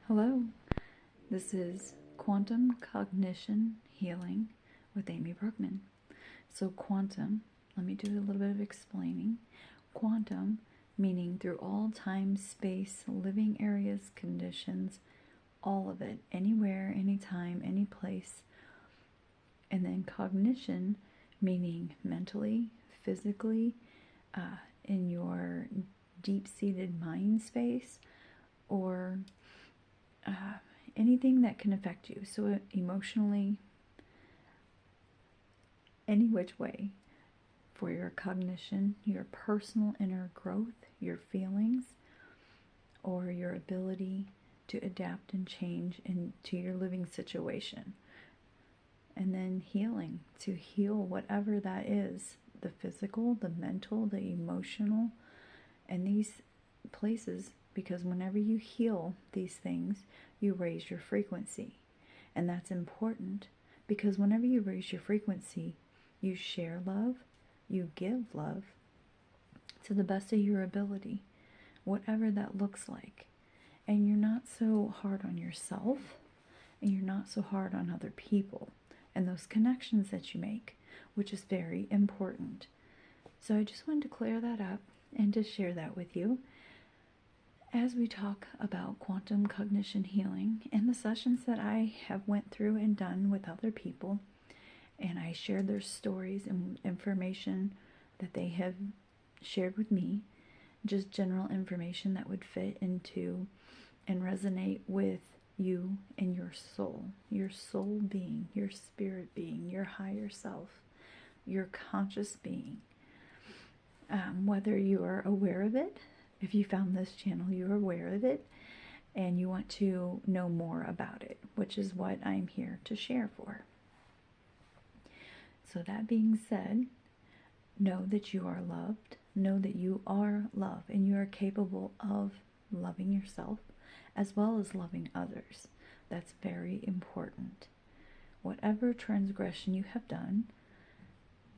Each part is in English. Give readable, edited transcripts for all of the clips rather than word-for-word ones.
Hello, this is Quantum Cognition Healing with Amy Brookman. So quantum, let me do a little bit of explaining. Quantum, meaning through all time, space, living areas, conditions, all of it, anywhere, anytime, any place. And then cognition, meaning mentally, physically, in your deep-seated mind space, or anything that can affect you. So emotionally, any which way, for your cognition, your personal inner growth, your feelings, or your ability to adapt and change into your living situation. And then healing, to heal whatever that is, the physical, the mental, the emotional, and these places, because whenever you heal these things, you raise your frequency. And that's important, because whenever you raise your frequency, you share love, you give love to the best of your ability, whatever that looks like. And you're not so hard on yourself, and you're not so hard on other people and those connections that you make, which is very important. So I just wanted to clear that up and to share that with you as we talk about quantum cognition healing and the sessions that I have went through and done with other people. And I shared their stories and information that they have shared with me, just general information that would fit into and resonate with you and your soul being, your spirit being, your higher self, your conscious being. Whether you are aware of it, if you found this channel, you're aware of it, and you want to know more about it, which is what I'm here to share for. So that being said, know that you are loved, know that you are love, and you are capable of loving yourself as well as loving others. That's very important. Whatever transgression you have done,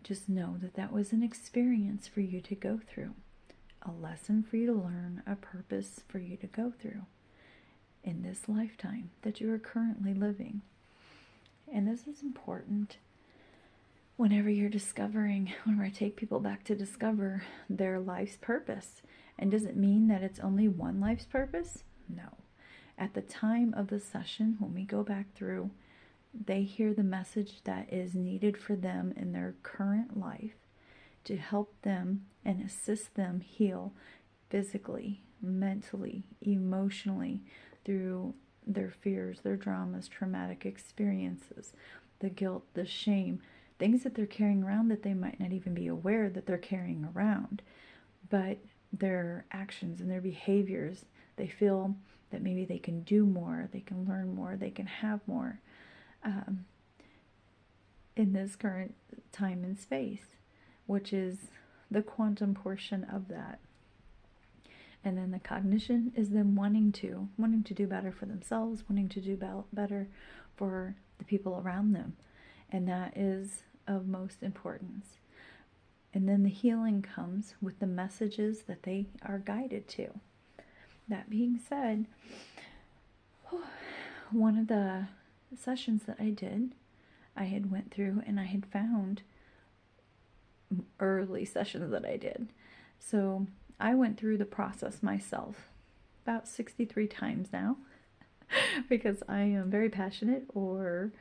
just know that that was an experience for you to go through, a lesson for you to learn, a purpose for you to go through in this lifetime that you are currently living. And this is important whenever you're discovering, whenever I take people back to discover their life's purpose. And does it mean that it's only one life's purpose? No. At the time of the session, when we go back through, they hear the message that is needed for them in their current life to help them and assist them heal physically, mentally, emotionally, through their fears, their dramas, traumatic experiences, the guilt, the shame, things that they're carrying around that they might not even be aware that they're carrying around. But their actions and their behaviors, they feel that maybe they can do more, they can learn more, they can have more in this current time and space, which is the quantum portion of that. And then the cognition is them wanting to do better for themselves, wanting to do better for the people around them. And that is of most importance. And then the healing comes with the messages that they are guided to. That being said, one of the sessions that I did, I had went through and I had found early sessions that I did. So I went through the process myself about 63 times now because I am very passionate or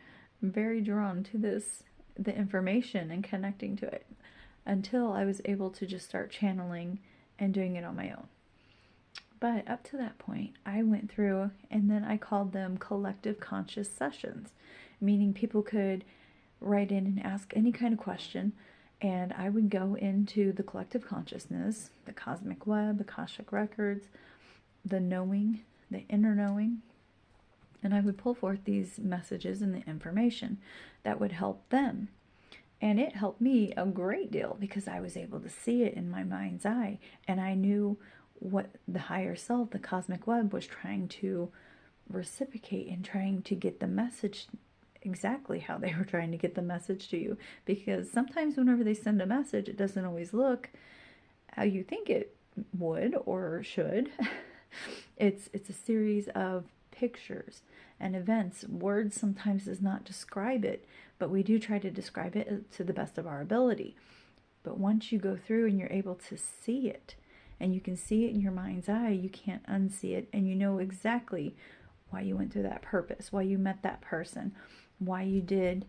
very drawn to the information and connecting to it, until I was able to just start channeling and doing it on my own. But up to that point, I went through, and then I called them collective conscious sessions, meaning people could write in and ask any kind of question, and I would go into the collective consciousness, the cosmic web, Akashic records, the knowing, the inner knowing, and I would pull forth these messages and the information that would help them. And it helped me a great deal because I was able to see it in my mind's eye, and I knew what the higher self, the cosmic web, was trying to reciprocate and trying to get the message exactly how they were trying to get the message to you. Because sometimes whenever they send a message, it doesn't always look how you think it would or should. It's a series of pictures and events. Words sometimes does not describe it, but we do try to describe it to the best of our ability. But once you go through and you're able to see it, and you can see it in your mind's eye, you can't unsee it, and you know exactly why you went through that purpose, why you met that person, why you did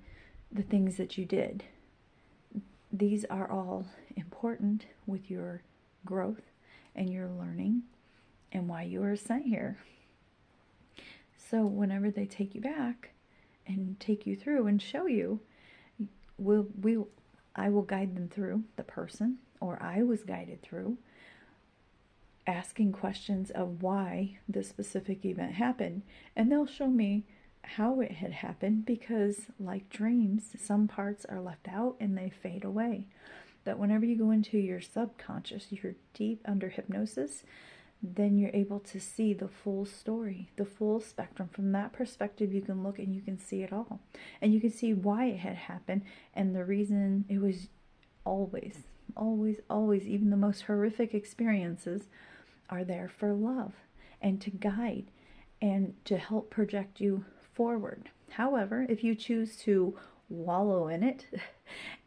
the things that you did. These are all important with your growth and your learning and why you are sent here. So whenever they take you back and take you through and show you, I will guide them through the person, or I was guided through, asking questions of why this specific event happened. And they'll show me how it had happened, because like dreams, some parts are left out and they fade away. That whenever you go into your subconscious, you're deep under hypnosis, then you're able to see the full story, the full spectrum. From that perspective, you can look and you can see it all. And you can see why it had happened and the reason. It was always, even the most horrific experiences are there for love and to guide and to help project you forward. However, if you choose to wallow in it,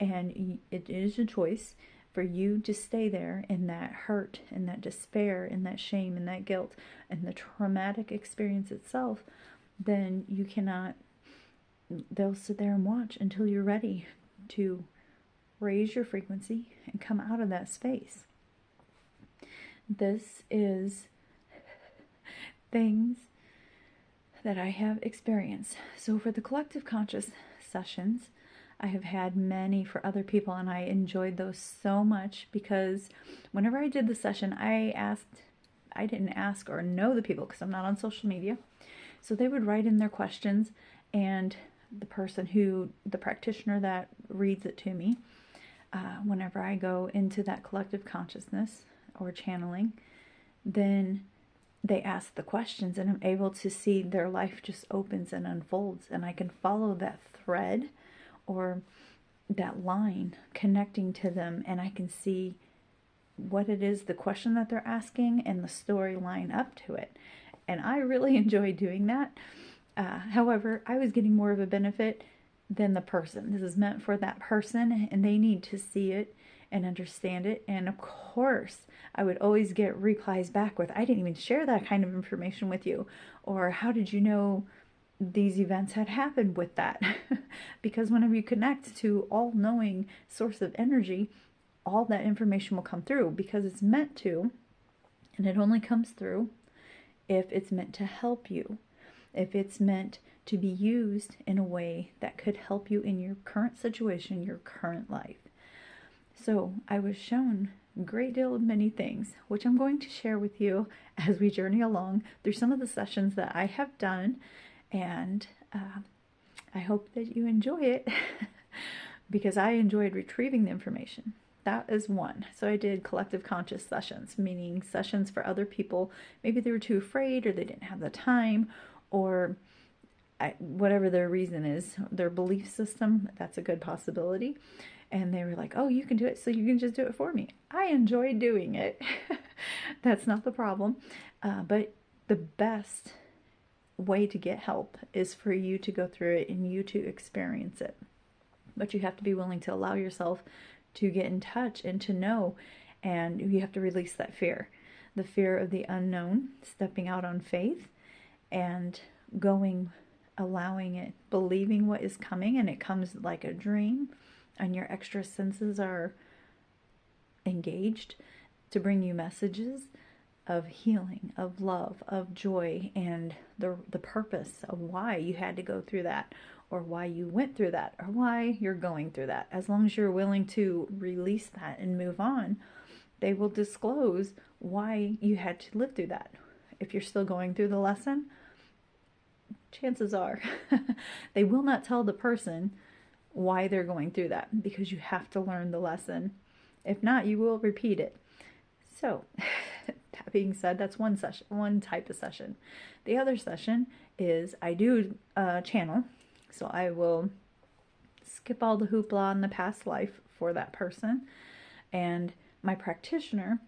and it is a choice for you to stay there in that hurt and that despair and that shame and that guilt and the traumatic experience itself, then you cannot, they'll sit there and watch until you're ready to raise your frequency and come out of that space. This is things that I have experienced. So for the collective conscious sessions, I have had many for other people, and I enjoyed those so much, because whenever I did the session, I didn't ask or know the people because I'm not on social media. So they would write in their questions, and the practitioner that reads it to me, whenever I go into that collective consciousness or channeling, then they ask the questions, and I'm able to see their life just opens and unfolds, and I can follow that thread or that line connecting to them, and I can see what it is, the question that they're asking, and the storyline up to it. And I really enjoy doing that. However, I was getting more of a benefit than the person. This is meant for that person, and they need to see it and understand it. And of course, I would always get replies back with, I didn't even share that kind of information with you, or how did you know these events had happened with that? Because whenever you connect to all-knowing source of energy, all that information will come through, because it's meant to, and it only comes through if it's meant to help you, if it's meant to be used in a way that could help you in your current situation, your current life. So I was shown a great deal of many things, which I'm going to share with you as we journey along through some of the sessions that I have done. And I hope that you enjoy it because I enjoyed retrieving the information. That is one. So I did collective conscious sessions, meaning sessions for other people. Maybe they were too afraid, or they didn't have the time, or whatever their reason is, their belief system, that's a good possibility. And they were like, oh, you can do it, so you can just do it for me. I enjoy doing it. That's not the problem. But the best way to get help is for you to go through it and you to experience it. But you have to be willing to allow yourself to get in touch and to know, and you have to release that fear. The fear of the unknown, stepping out on faith and going, allowing it, believing what is coming, and it comes like a dream, and your extra senses are engaged to bring you messages of healing, of love, of joy, and the purpose of why you had to go through that, or why you went through that, or why you're going through that. As long as you're willing to release that and move on, they will disclose why you had to live through that. If you're still going through the lesson, chances are they will not tell the person why they're going through that, because you have to learn the lesson. If not, you will repeat it. So that being said, that's one session, one type of session. The other session is I do channel. So I will skip all the hoopla in the past life for that person. And my practitioner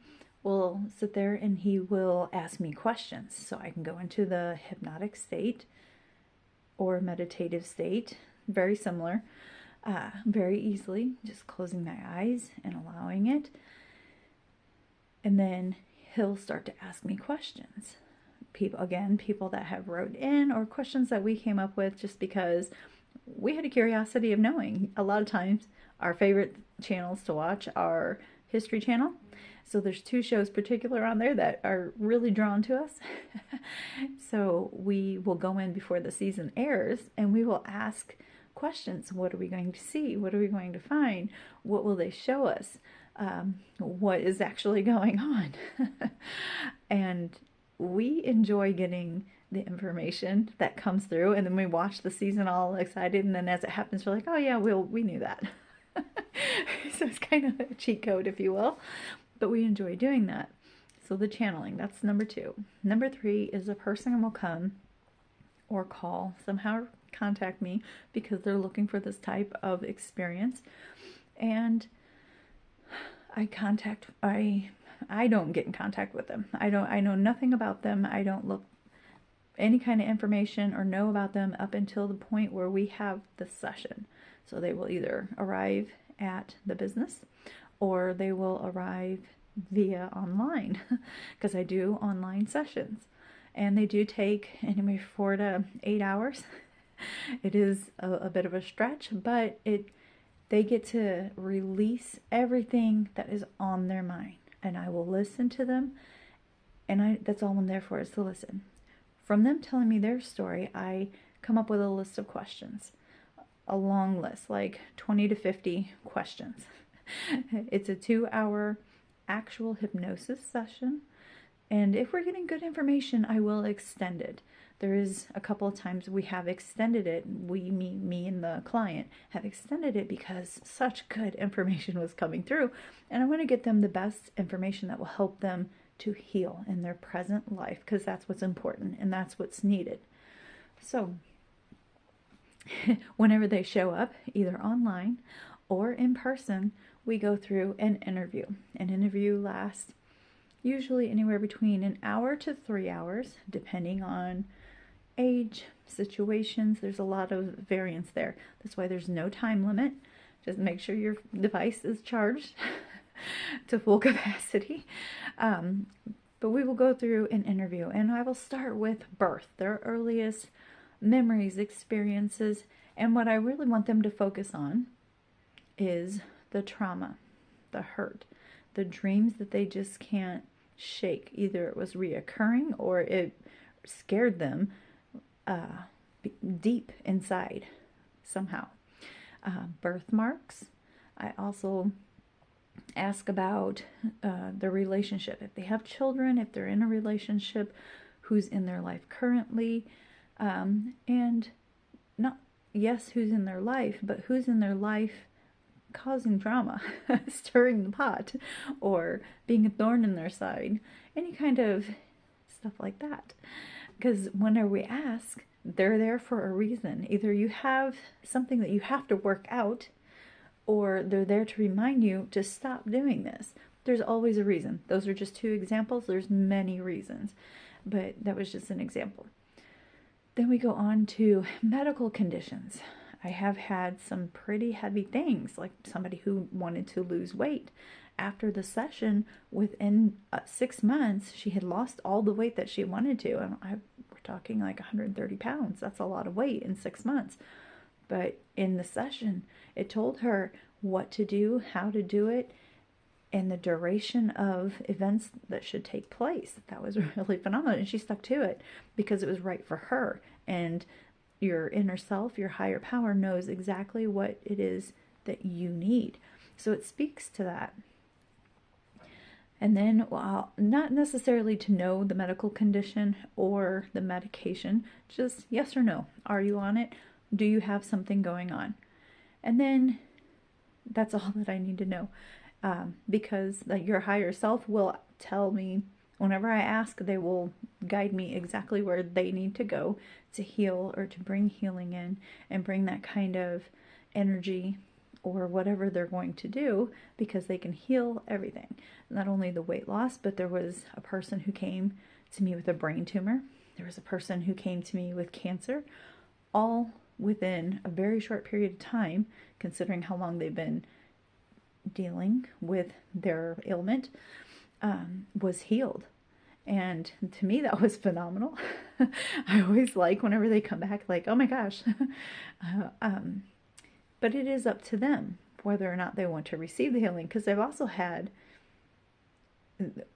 will sit there and he will ask me questions. So I can go into the hypnotic state or meditative state, very similar, very easily, just closing my eyes and allowing it. And then he'll start to ask me questions. People that have wrote in, or questions that we came up with just because we had a curiosity of knowing. A lot of times our favorite channels to watch are History Channel. So there's 2 shows particular on there that are really drawn to us. So we will go in before the season airs and we will ask questions. What are we going to see? What are we going to find? What will they show us? What is actually going on? And we enjoy getting the information that comes through, and then we watch the season all excited, and then as it happens, we're like, oh yeah, we knew that. So it's kind of a cheat code, if you will, but we enjoy doing that. So the channeling, that's number 2. Number 3 is a person will come or call, somehow contact me because they're looking for this type of experience, and I don't get in contact with them. I know nothing about them. I don't look any kind of information or know about them up until the point where we have the session. So they will either arrive at the business or they will arrive via online, because I do online sessions and they do take anywhere 4 to 8 hours. It is a bit of a stretch, but they get to release everything that is on their mind, and I will listen to them, and that's all I'm there for, is to listen. From them telling me their story, I come up with a list of questions, a long list, like 20 to 50 questions. It's a 2-hour actual hypnosis session, and if we're getting good information, I will extend it. There is a couple of times we have extended it. Me and the client have extended it because such good information was coming through. And I want to get them the best information that will help them to heal in their present life, because that's what's important and that's what's needed. So whenever they show up, either online or in person, we go through an interview. An interview lasts usually anywhere between an hour to 3 hours, depending on age, situations. There's a lot of variance there. That's why there's no time limit. Just make sure your device is charged to full capacity. But we will go through an interview, and I will start with birth, their earliest memories, experiences, and what I really want them to focus on is the trauma, the hurt, the dreams that they just can't shake. Either it was reoccurring or it scared them deep inside somehow. Birthmarks. I also ask about the relationship. If they have children, if they're in a relationship, who's in their life currently, and not, yes, who's in their life, but who's in their life causing drama, stirring the pot, or being a thorn in their side, any kind of stuff like that. Because whenever we ask, they're there for a reason. Either you have something that you have to work out, or they're there to remind you to stop doing this. There's always a reason. Those are just 2 examples. There's many reasons, but that was just an example. Then we go on to medical conditions. I have had some pretty heavy things, like somebody who wanted to lose weight. After the session, within 6 months, she had lost all the weight that she wanted to. And we're talking like 130 pounds. That's a lot of weight in 6 months. But in the session, it told her what to do, how to do it, and the duration of events that should take place. That was really phenomenal. And she stuck to it because it was right for her. And your inner self, your higher power, knows exactly what it is that you need. So it speaks to that. And then, well, not necessarily to know the medical condition or the medication, just yes or no. Are you on it? Do you have something going on? And then that's all that I need to know, because your higher self will tell me, whenever I ask, they will guide me exactly where they need to go to heal or to bring healing in and bring that kind of energy or whatever they're going to do, because they can heal everything. Not only the weight loss, but there was a person who came to me with a brain tumor. There was a person who came to me with cancer, all within a very short period of time, considering how long they've been dealing with their ailment, was healed. And to me, that was phenomenal. I always like whenever they come back, like, oh my gosh. But it is up to them whether or not they want to receive the healing, because I've also had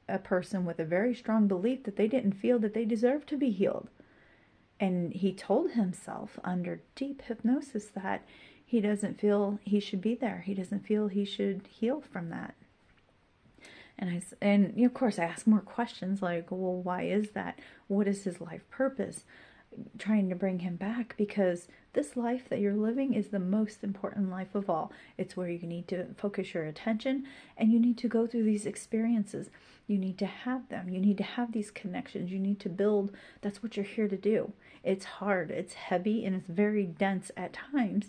a person with a very strong belief that they didn't feel that they deserved to be healed. And he told himself under deep hypnosis that he doesn't feel he should be there. He doesn't feel he should heal from that. And of course I ask more questions like, well, why is that? What is his life purpose? Trying to bring him back, because this life that you're living is the most important life of all. It's where you need to focus your attention, and you need to go through these experiences. You need to have them. You need to have these connections. You need to build. That's what you're here to do. It's hard, it's heavy, and it's very dense at times,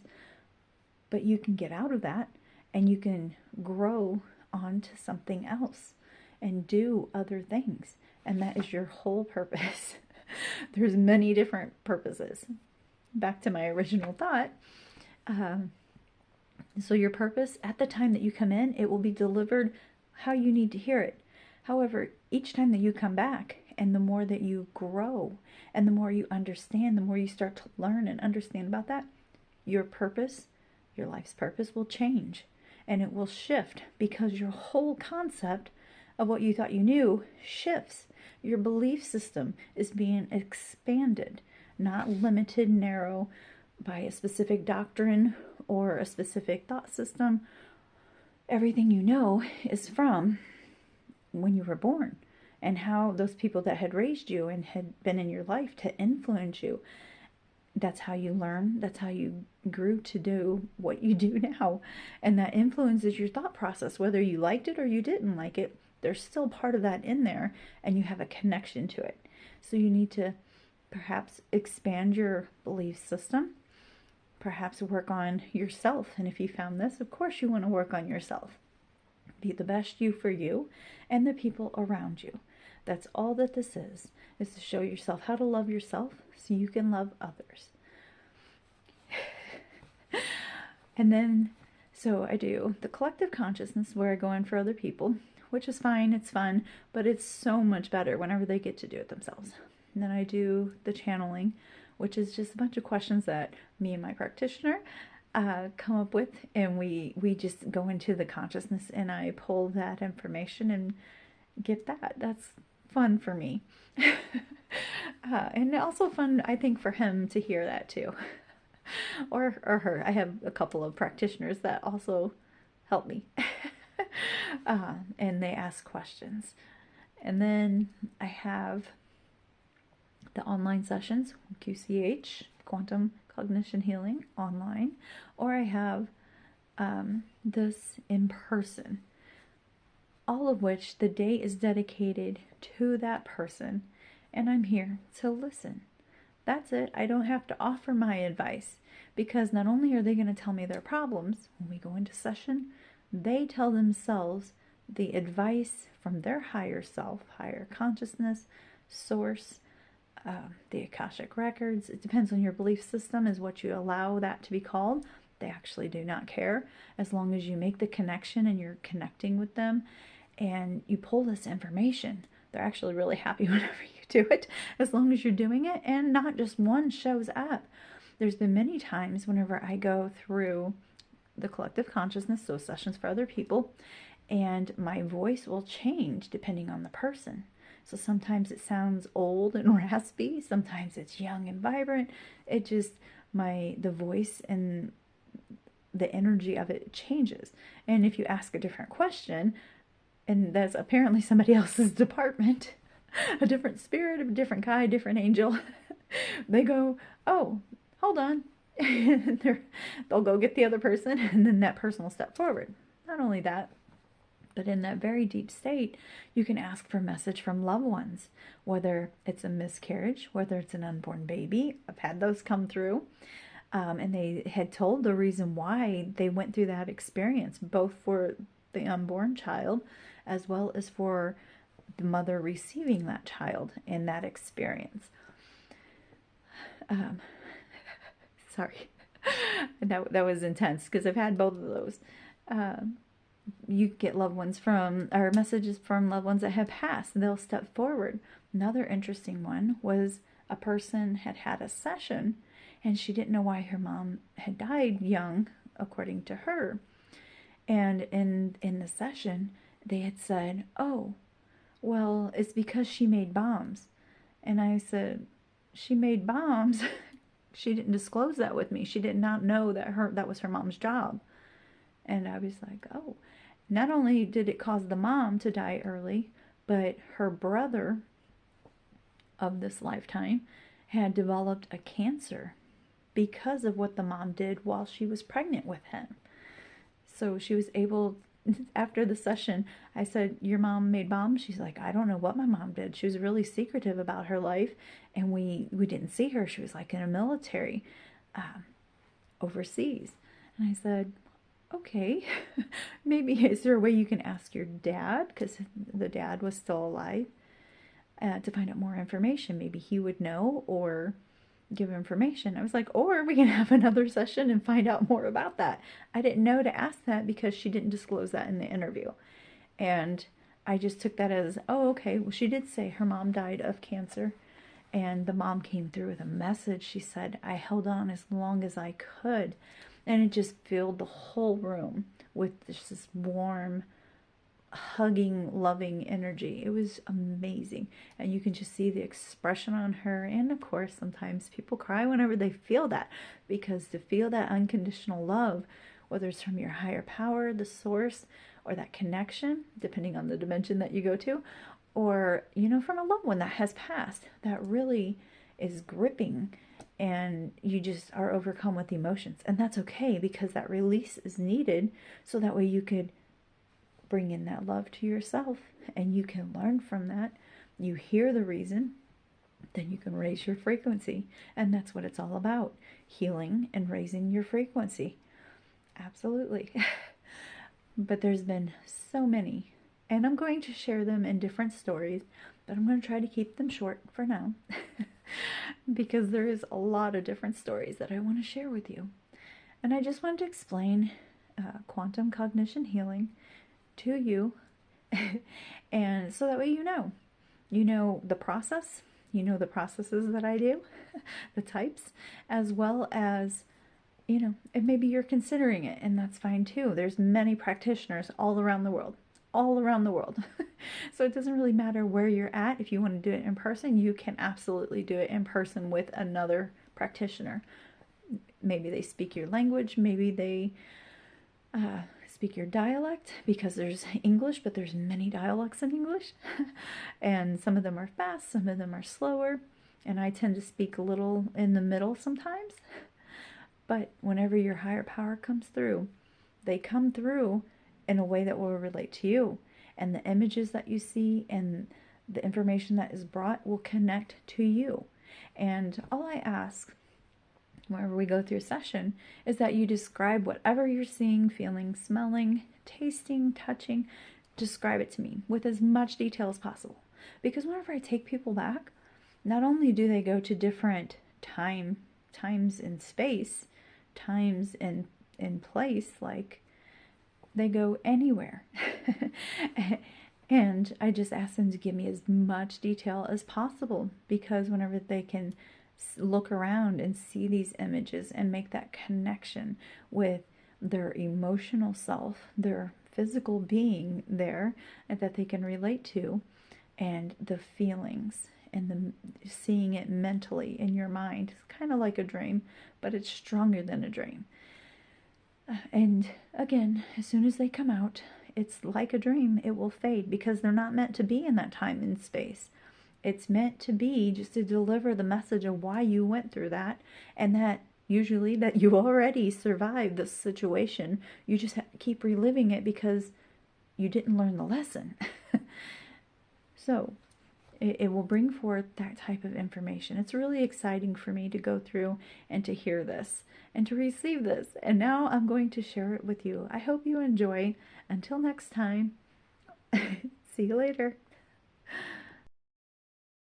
but you can get out of that and you can grow onto something else and do other things. And that is your whole purpose. There's many different purposes. Back to my original thought. So your purpose, at the time that you come in, it will be delivered how you need to hear it. However, each time that you come back, and the more that you grow, and the more you understand, the more you start to learn and understand about that, your purpose, your life's purpose will change. And it will shift, because your whole concept of what you thought you knew shifts. Your belief system is being expanded, not limited, narrow by a specific doctrine or a specific thought system. Everything you know is from when you were born, and how those people that had raised you and had been in your life to influence you. That's how you learn. That's how you grew to do what you do now. And that influences your thought process. Whether you liked it or you didn't like it, there's still part of that in there, and you have a connection to it. So you need to perhaps expand your belief system, perhaps work on yourself. And if you found this, of course you want to work on yourself. Be the best you for you and the people around you. That's all that this is to show yourself how to love yourself so you can love others. And then, so I do the collective consciousness where I go in for other people, which is fine, it's fun, but it's so much better whenever they get to do it themselves. And then I do the channeling, which is just a bunch of questions that me and my practitioner come up with, and we just go into the consciousness, and I pull that information and get that. That's fun for me. And also fun, I think, for him to hear that too. or her. I have a couple of practitioners that also help me. And they ask questions. And then I have the online sessions, QCH, Quantum Cognition Healing online, or I have this in person. All of which the day is dedicated to that person, and I'm here to listen. That's it. I don't have to offer my advice, because not only are they going to tell me their problems when we go into session, they tell themselves the advice from their higher self, higher consciousness, source, the Akashic records. It depends on your belief system is what you allow that to be called. They actually do not care, as long as you make the connection and you're connecting with them and you pull this information. They're actually really happy whenever you do it, as long as you're doing it and not just one shows up. There's been many times whenever I go through the collective consciousness, those sessions for other people, and my voice will change depending on the person. So sometimes it sounds old and raspy, sometimes it's young and vibrant. It just, the voice and the energy of it changes. And if you ask a different question, and that's apparently somebody else's department, a different spirit, a different guy, different angel, they go, oh, hold on. They'll go get the other person, and then that person will step forward. Not only that, but in that very deep state, you can ask for a message from loved ones, whether it's a miscarriage, whether it's an unborn baby. I've had those come through. And they had told the reason why they went through that experience, both for the unborn child as well as for the mother receiving that child in that experience. Sorry, that was intense because I've had both of those. You get loved ones or messages from loved ones that have passed. They'll step forward. Another interesting one was a person had a session and she didn't know why her mom had died young, according to her. And in the session, they had said, "Oh, well, it's because she made bombs." And I said, "She made bombs?" She didn't disclose that with me. She did not know that was her mom's job. And I was like, oh. Not only did it cause the mom to die early, but her brother of this lifetime had developed a cancer because of what the mom did while she was pregnant with him. So she was able, after the session, I said, "Your mom made bombs?" She's like, "I don't know what my mom did. She was really secretive about her life, and we didn't see her. She was like in a military overseas." And I said, "Okay, maybe is there a way you can ask your dad?" Because the dad was still alive, to find out more information. Maybe he would know or give information. I was like, or we can have another session and find out more about that. I didn't know to ask that because she didn't disclose that in the interview. And I just took that as, oh, okay. Well, she did say her mom died of cancer. And the mom came through with a message. She said, "I held on as long as I could." And it just filled the whole room with this warm, hugging, loving energy. It was amazing. And you can just see the expression on her. And of course, sometimes people cry whenever they feel that, because to feel that unconditional love, whether it's from your higher power, the source, or that connection, depending on the dimension that you go to, or, from a loved one that has passed, that really is gripping, and you just are overcome with emotions. And that's okay, because that release is needed, so that way you could bring in that love to yourself, and you can learn from that. You hear the reason, then you can raise your frequency. And that's what it's all about, healing and raising your frequency. Absolutely. But there's been so many, and I'm going to share them in different stories, but I'm going to try to keep them short for now because there is a lot of different stories that I want to share with you. And I just wanted to explain quantum cognition healing to you, and so that way you know the process, the processes that I do, the types, as well as, and maybe you're considering it, and that's fine too. There's many practitioners all around the world. So it doesn't really matter where you're at. If you want to do it in person, you can absolutely do it in person with another practitioner. Maybe they speak your language, maybe they speak your dialect, because there's English, but there's many dialects in English. And some of them are fast, some of them are slower, and I tend to speak a little in the middle sometimes. But whenever your higher power comes through, they come through in a way that will relate to you. And the images that you see and the information that is brought will connect to you. And all I ask whenever we go through a session is that you describe whatever you're seeing, feeling, smelling, tasting, touching. Describe it to me with as much detail as possible. Because whenever I take people back, not only do they go to different times in space, times in place, like they go anywhere. And I just ask them to give me as much detail as possible, because whenever they can look around and see these images and make that connection with their emotional self, their physical being there that they can relate to, and the feelings and the seeing it mentally in your mind. It's kind of like a dream, but it's stronger than a dream. And again, as soon as they come out, it's like a dream. It will fade, because they're not meant to be in that time and space. It's meant to be just to deliver the message of why you went through that, and that usually that you already survived this situation. You just keep reliving it because you didn't learn the lesson. So it will bring forth that type of information. It's really exciting for me to go through and to hear this and to receive this. And now I'm going to share it with you. I hope you enjoy. Until next time, see you later.